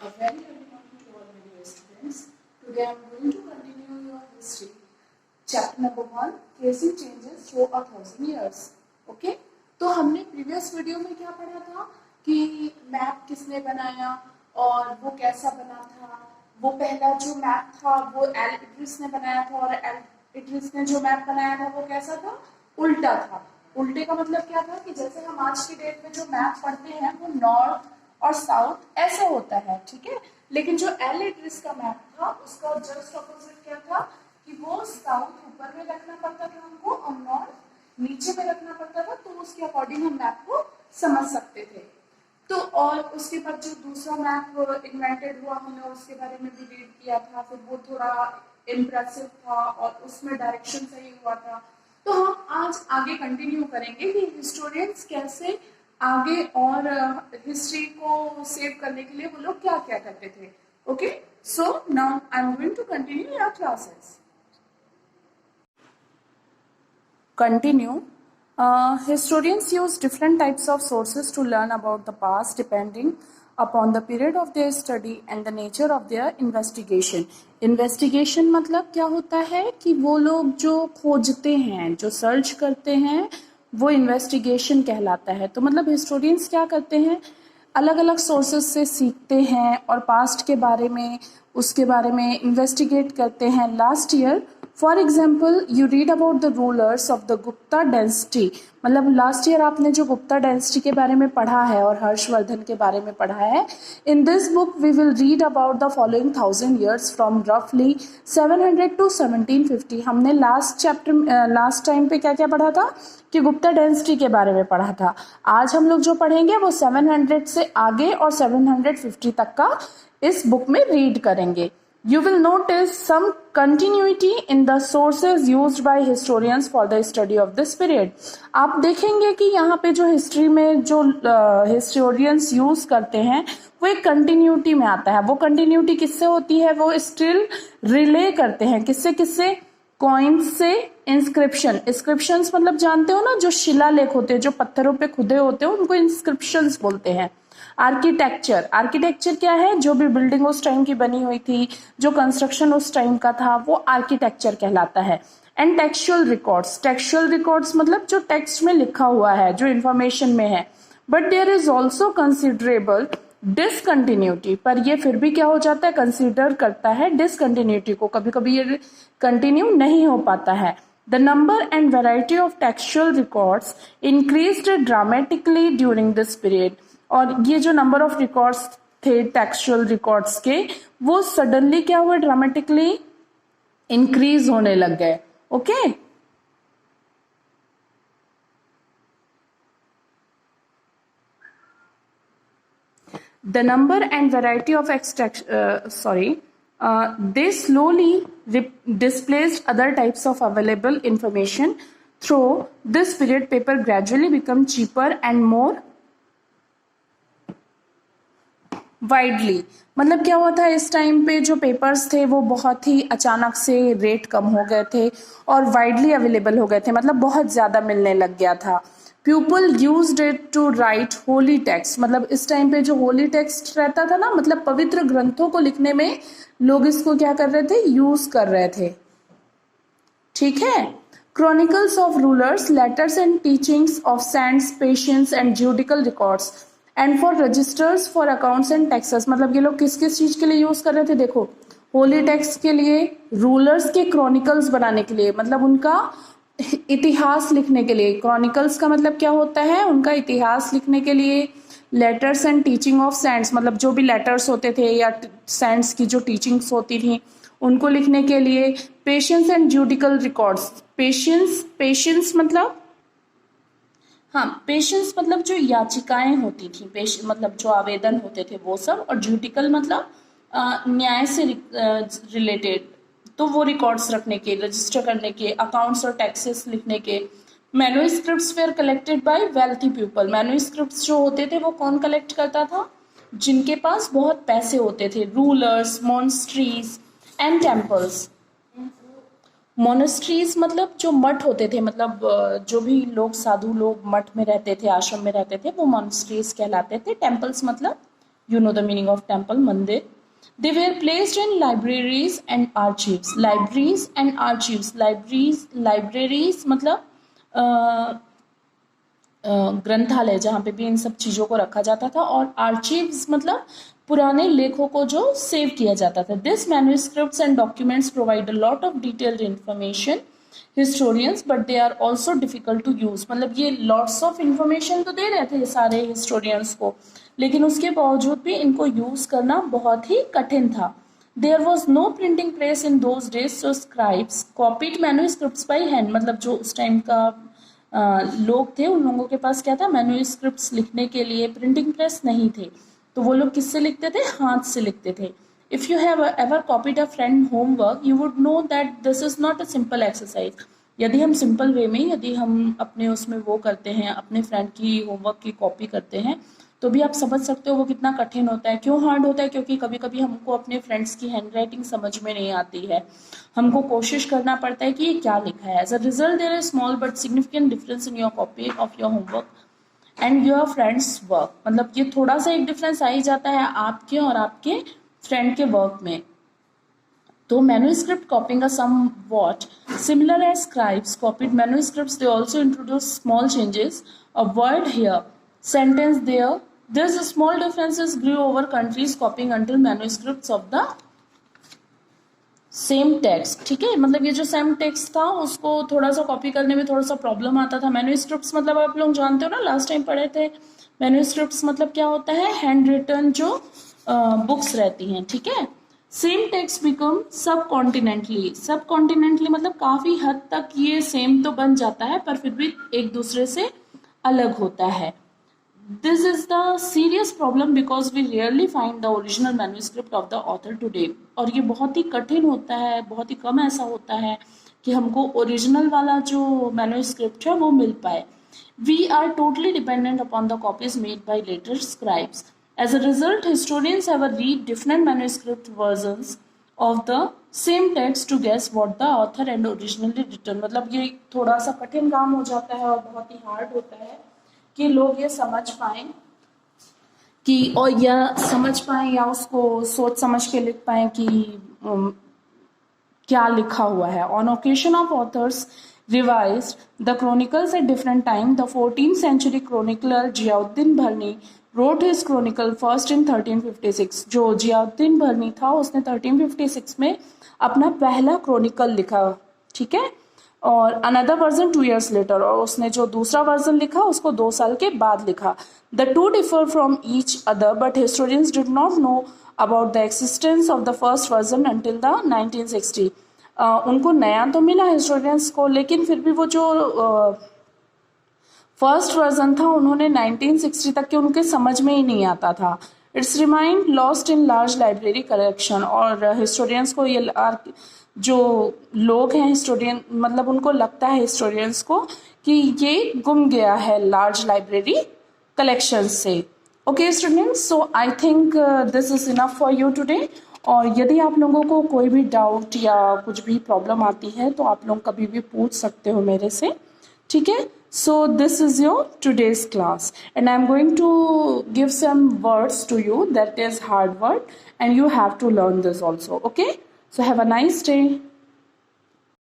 A very good morning to all my dear students. Today I am going to continue your history. Chapter number 1, Facing Changes Through 1000 Years. Okay? तो हमने previous video में क्या पढ़ा था कि map किसने बनाया और वो कैसा बना था. वो पहला जो मैप था वो एल इड्रिस ने बनाया था और एल इड्रिस ने जो मैप बनाया था वो कैसा था, उल्टा था. उल्टे का मतलब क्या था कि जैसे हम आज की डेट में जो मैप पढ़ते हैं वो नॉर्थ और साउथ ऐसे होता है, ठीक है. लेकिन जो एल इड्रिस का मैप था उसका जस्ट ऑपोजिट क्या था कि वो साउथ ऊपर में रखना पड़ता था हमको और नॉर्थ नीचे में रखना पड़ता था, तो उसके अकॉर्डिंग हम मैप को समझ सकते थे. तो और उसके बाद जो दूसरा मैप इन्वेंटेड हुआ हमने उसके बारे में भी रीड किया था. फिर वो थोड़ा इम्प्रेसिव था और उसमें डायरेक्शन सही हुआ था. तो हम आज आगे कंटिन्यू करेंगे कि हिस्टोरियंस कैसे आगे और हिस्ट्री को सेव करने के लिए वो लोग क्या क्या करते थे. Okay, so now I am going to continue your classes. Continue. Historians use different types of sources to learn about the past depending upon the period of their study and the nature of their investigation. Investigation मतलब क्या होता है कि वो लोग जो खोजते हैं, जो सर्च करते हैं, वो इन्वेस्टिगेशन कहलाता है. तो मतलब हिस्टोरियंस क्या करते हैं, अलग अलग सोर्सेज से सीखते हैं और पास्ट के बारे में उसके बारे में इन्वेस्टिगेट करते हैं. Last year for example you read about the rulers of the Gupta dynasty. मतलब लास्ट ईयर आपने जो गुप्ता डायनेस्टी के बारे में पढ़ा है और हर्षवर्धन के बारे में पढ़ा है. In this book we will read about the following 1000 years from रफली 700 to 1750. हमने लास्ट टाइम पे क्या क्या पढ़ा था कि गुप्ता डायनेस्टी के बारे में पढ़ा था. आज हम लोग जो पढ़ेंगे वो 700 से आगे और 750 तक का इस बुक में रीड करेंगे. You will notice some continuity in the sources used by historians for the study of this period. आप देखेंगे कि यहाँ पे जो हिस्ट्री में जो हिस्टोरियंस यूज करते हैं वो एक कंटिन्यूटी में आता है. वो कंटिन्यूटी किससे होती है, वो स्टिल रिले करते हैं किससे किससे, कॉइन्स से. इंस्क्रिप्शंस मतलब जानते हो ना, जो शिलालेख होते हैं, जो पत्थरों पे खुदे होते हैं, उनको इंस्क्रिप्शंस बोलते हैं. आर्किटेक्चर क्या है, जो भी बिल्डिंग उस टाइम की बनी हुई थी, जो कंस्ट्रक्शन उस टाइम का था, वो आर्किटेक्चर कहलाता है. एंड टेक्सचुअल रिकॉर्ड्स मतलब जो टेक्स्ट में लिखा हुआ है, जो इंफॉर्मेशन में है. But there is also considerable discontinuity. पर ये फिर भी क्या हो जाता है, कंसिडर करता है डिसकंटिन्यूटी को. कभी कभी ये कंटिन्यू नहीं हो पाता है. The number and variety of textual records increased dramatically during this period. और ये जो नंबर ऑफ रिकॉर्ड्स थे टेक्सचुअल रिकॉर्ड्स के, वो सडनली क्या हुए, ड्रामेटिकली इंक्रीज होने लग गए. Okay, the number and variety of they slowly displaced other types of available information. Through this period, paper gradually become cheaper and more widely. मतलब क्या हुआ था, इस टाइम पे जो पेपर्स थे वो बहुत ही अचानक से रेट कम हो गए थे और वाइडली अवेलेबल हो गए थे, मतलब बहुत ज्यादा मिलने लग गया था. People used it to write holy text. मतलब इस टाइम पे जो होली टेक्स्ट रहता था ना, मतलब पवित्र ग्रंथों को लिखने में लोग इसको क्या कर रहे थे, यूज कर रहे थे. ठीक है. Chronicles of rulers, letters and teachings of saints, patients and judicial records and for registers for accounts and taxes. मतलब ये लोग किस किस चीज के लिए यूज कर रहे थे, देखो, होली टेक्स्ट के लिए, रूलर्स के क्रॉनिकल्स बनाने के लिए, मतलब उनका इतिहास लिखने के लिए. क्रॉनिकल्स का मतलब क्या होता है, उनका इतिहास लिखने के लिए. Letters and teaching of cents, मतलब जो भी लेटर्स होते थे या सेंट्स की जो टीचिंग्स होती थी उनको लिखने के लिए. Patience and judicial records. Patience मतलब, हाँ, पेशेंस मतलब जो याचिकाएं होती थी, मतलब जो आवेदन होते थे वो सब. और ज्यूडिकल मतलब न्याय से रिलेटेड, तो वो रिकॉर्ड्स रखने के, रजिस्टर करने के, अकाउंट्स और टैक्सेस लिखने के. Manuscripts were collected by wealthy people. Manuscripts जो होते थे वो कौन कलेक्ट करता था, जिनके पास बहुत पैसे होते थे. Rulers, monasteries and temples. Monasteries मतलब जो मठ होते थे, मतलब जो भी साधु लोग मठ में रहते थे, आश्रम में रहते थे, वो मोनेस्ट्रीज कहलाते थे. टेम्पल्स मतलब You know the meaning of temple, mandir. They were placed in libraries and archives. Libraries and archives. Libraries मतलब ग्रंथालय जहाँ पे भी इन सब चीज़ों को रखा जाता था, और आर्चिव्स मतलब पुराने लेखों को जो सेव किया जाता था. This manuscripts and documents provide a lot of detailed information historians, but they are also difficult to use. मतलब ये लॉट्स ऑफ इंफॉर्मेशन तो दे रहे थे सारे हिस्टोरियंस को, लेकिन उसके बावजूद भी इनको यूज करना बहुत ही कठिन था. There was no printing press in those days, so scribes copied manuscripts by hand. मतलब जो उस टाइम का लोग थे, उन लोगों के पास क्या था, मैन्युस्क्रिप्ट्स लिखने के लिए प्रिंटिंग प्रेस नहीं थे, तो वो लोग किससे लिखते थे, हाथ से लिखते थे. If you have ever copied a friend homework, you would know that this is not a simple exercise. यदि हम सिंपल वे में, यदि हम अपने उसमें वो करते हैं, अपने फ्रेंड की होमवर्क की कॉपी करते हैं, तो भी आप समझ सकते हो वो कितना कठिन होता है. क्यों हार्ड होता है? क्योंकि कभी कभी हमको अपने फ्रेंड्स की हैंडराइटिंग समझ में नहीं आती है, हमको कोशिश करना पड़ता है कि ये क्या लिखा है. As a result there is small but significant difference in your copy of your homework and your friend's work. मतलब ये थोड़ा सा एक डिफरेंस आ ही जाता है आपके और आपके फ्रेंड के वर्क में. तो manuscript copying are somewhat similar as scribes copied manuscripts. They also introduce small changes, a word here, sentence there. These small differences grew over countries copying until manuscripts of the same text. ठीक है, मतलब ये जो same text था उसको थोड़ा सा copy करने में थोड़ा सा प्रॉब्लम आता था. मैन्युस्क्रिप्ट्स मतलब आप लोग जानते हो ना, लास्ट टाइम पढ़े थे. मैन्युस्क्रिप्ट्स मतलब क्या होता है, हैंड रिटन जो बुक्स रहती हैं. ठीक है, सेम टेक्स्ट बिकम सब कॉन्टिनेंटली. सब कॉन्टिनेंटली मतलब काफी हद तक ये सेम तो बन जाता है, पर फिर भी एक दूसरे से अलग होता है. This is the serious problem because we rarely find the original manuscript of the author today. और ये बहुत ही कठिन होता है, बहुत ही कम ऐसा होता है कि हमको ओरिजिनल वाला जो मैन्युस्क्रिप्ट है वो मिल पाए. We are totally dependent upon the copies made by later scribes. As a result, historians have a read different manuscript versions of the same text to guess what the author and originally written. मतलब ये थोड़ा सा कठिन काम हो जाता है और बहुत ही हार्ड होता है कि लोग ये समझ पाएं कि, और या समझ पाएं या उसको सोच समझ के लिख पाएं कि क्या लिखा हुआ है. On occasion of authors revised the chronicles at different time. The 14th century chronicler Ziauddin भरनी wrote his chronicle first in 1356. जो जियाउद्दीन भरनी था उसने 1356 में अपना पहला chronicle लिखा. ठीक है, और अनदर वर्जन 2 years later, और उसने जो दूसरा वर्जन लिखा उसको 2 साल के बाद लिखा. The two differ from each other but historians did not know about the existence of the first version until the 1960. उनको नया तो मिला हिस्टोरियंस को, लेकिन फिर भी वो जो फर्स्ट वर्जन था उन्होंने 1960 तक के उनके समझ में ही नहीं आता था. It's remind lost in large library collection. और हिस्टोरियंस को ये जो लोग हैं हिस्टोरियन, मतलब उनको लगता है हिस्टोरियंस को कि ये गुम गया है लार्ज लाइब्रेरी कलेक्शन से. Okay students, so I think this is enough for you today. और यदि आप लोगों को कोई भी डाउट या कुछ भी प्रॉब्लम आती है तो आप लोग कभी भी पूछ सकते हो मेरे से. ठीक है, so this is your today's class and I am going to give some words to you that is hard word and you have to learn this also. Okay, so have a nice day.